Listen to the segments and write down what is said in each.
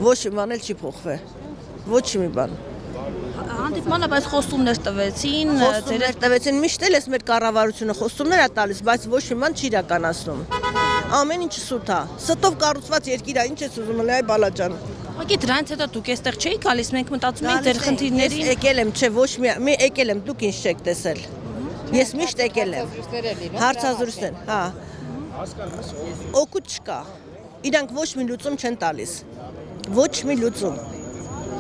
Ոչ մի բան էլ չի փոխվել։ Ոչ մի բան։ Հանդիպմանը բայց խոստումներ տվեցին, Խոստումներ տվեցին, միշտ էլ էս մեր կառավարությունը խոստումներ է տալիս, բայց ոչ մի բան չի իրականացնում։ Ամեն ինչ սուտ է։ Ստով կառուցված երկիր է, ինչ ես ուզում լայ բալաջան։ ուղղակի դրանից հետո դուք այստեղ չէի գալիս, մենք մտածում էինք ձեր խնդիրներին։ Ես եկել եմ, չէ, ոչ մի եկել եմ, դուք ինչ չեք տեսել։ Ես միշտ եկել եմ։ Հարցազրույցներ, հա։ Օգուտ չկա։ Իրանք ոչ մի լուծում չեն տալիս։ Ոչ մի լուծում։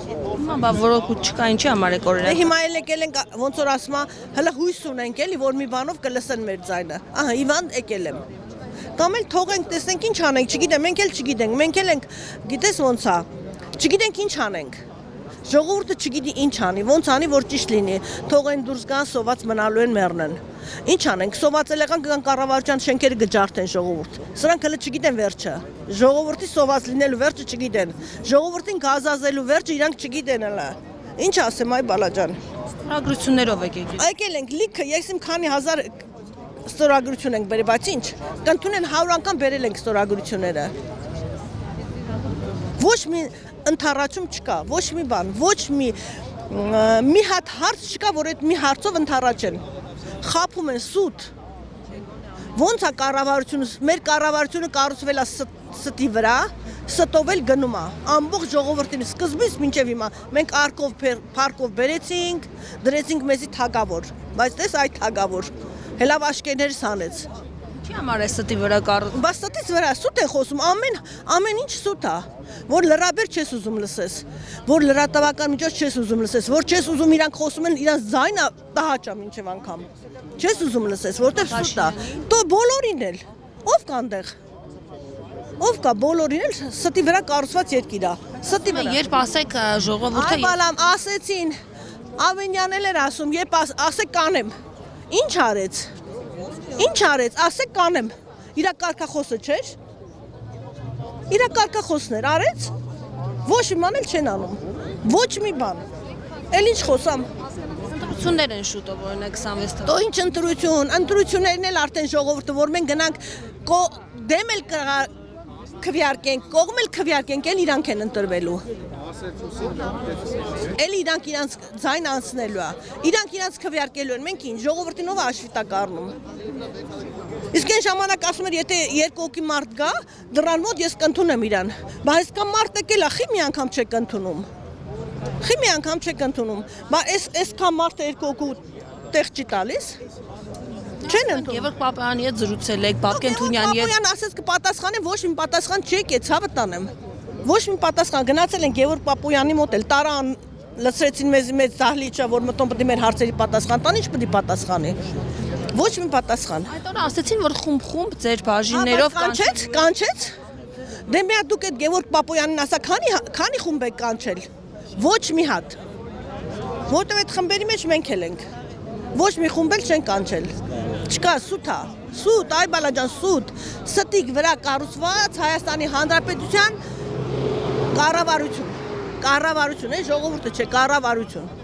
Հիմա որոքուտ չկա, ինչի համար եք օրինակ։ Հիմա էլ եկել ենք, ոնց որ ասում, հələ հույս ունենք էլի, որ մի բանով կլսեն մեր ձայնը։ Ահա, Իվան եկել եմ։ Կամ էլ թողենք, տեսնենք ինչ անենք, չգիտեմ, մենք էլ չգիտենք, մենք էլ ենք, գիտես ոնց է։ Չգիտենք ինչ անենք։ Ժողովուրդը չգիտի ինչ անի, ոնց անի, որ ճիշտ լինի։ Թողեն դուրս գան, սոված մնալու են մեռնեն։ Ինչ անենք, սովածել եղան կգան կառավարության շենքերը գջարդեն ժողովուրդ։ Սրանք հələ չգիտեն վերջը։ Ժողովրդի սոված լինելու վերջը չգիտեն։ Ժողովրդին գազազելու վերջը իրանք չգիտեն հələ։ Ինչ ասեմ, այ բալաջան։ Ստորագրություններով եք եկել։ Եկել ենք լիքը, ես իմ քանի հազար ստորագրություն ենք բերել, բայց ինչ։ Կընդունեն 100 անգամ բերել ենք ստորագրությունները։ Ոչ մի ընթառաջում չկա, ոչ մի բան, ոչ մի հատ հարց չկա, որ այդ մի հարցով ընթառաջեն։ Խափում են սուտ։ Ոնց է կառավարությունը, մեր կառավարությունը կառուցվել է ստի վրա, ստով էլ գնում է։ Ամբողջ ժողովրդին սկզբից մինչև հիմա մենք արկով փարկով բերեցինք, դրեցինք մեզի թագավոր, բայց տես այդ թագավոր հելավ աշկերներս անեց։ Ինչի համար է ստի վրա կառուցվում։ Բայց ստից վրա սուտ է խոսում, ամեն ինչ սուտ է, որ լրաբեր չես ուզում լսես, որ լրատվական միջոց չես ուզում լսես, որ չես ուզում իրանք խոսում են, իրանք ձայնը տահաճ է մինչև անգամ։ Չես ուզում լսես, որտեղ սուտ է։ Դո բոլորին էլ, ով կա այնտեղ։ Ով կա բոլորին էլ ստի վրա կառուցված երկիր է։ Ստի վրա։ Երբ ասեք ժողովուրդը Այ բալամ, ասեցին, Ավենյանն էլ էր ասում, երբ ասեք կանեմ։ Ինչ արեց։ Ինչ արեց, ասեք կանեմ։ Իրա կարգախոսը չէր։ Իրա կարգախոսներ արեց։ Ոչ մի բան էլ չեն անում։ Ոչ մի բան։ Էլ ինչ խոսամ։ ընտրություններ են շուտով օրինակ 26 Դո ինչ ընտրություններն էլ արդեն ժողովուրդը, որ մենք գնանք դեմ էլ քվյարկենք, կողմ էլ քվյարկենք, էլ իրանք են ընտրվելու։ Էլ իրանք իրանց ձայն անցնելու է։ Իրանք իրանց քվյարկելու են, մենք ինչ, ժողովրդին ով հաշվի տակ առնում։ Իսկ այն ժամանակ ասում էր, եթե երկու հոգի մարդ գա, դռան մոտ ես կընդունեմ իրան։ Բայց կա մարդ եկել է, խի մի անգամ չեք ընդունում։ Խի մի անգամ չեք ընդունում։ Բայց այսքան մարդը երկու հոգու տեղ չի տալիս։ Չեն ընդունում։ Գևորգ Պապայանի հետ զրուցել եք, Բաբկեն Թունյանի հետ։ Պապոյան ասեց կպատասխանեմ, ոչ մի պատասխան չեկե, ցավը տանեմ։ Ոչ մի պատասխան, գնացել են Գևորգ Պապոյանի մոտ էլ, տարան լցրեցին մեզ դահլիճը, որ մտոն պետք է մեր հարցերի պատասխան տան, ինչ պետք է պատասխանի։ Ոչ մի պատասխան։ Այդ օրը ասեցին, որ խումբ ձեր բաժիններով կանչեց։ Դե մի հատ դուք այդ Գևորգ Պապոյանին ասա, քանի խումբ եք կանչել։ Ոչ մի հատ։ Որտեւ այդ խմբերի մեջ մենք էլ ենք։ Ոչ մի խումբ էլ չեն կանչել։ Չկա, սուտ է։ Սուտ, այ բալաջան, սուտ։ Ստիկ վրա կառուցված Հայաստանի Հանրապետության կառավարություն։ Կառավարություն է, ժողովուրդը չէ, կառավարություն։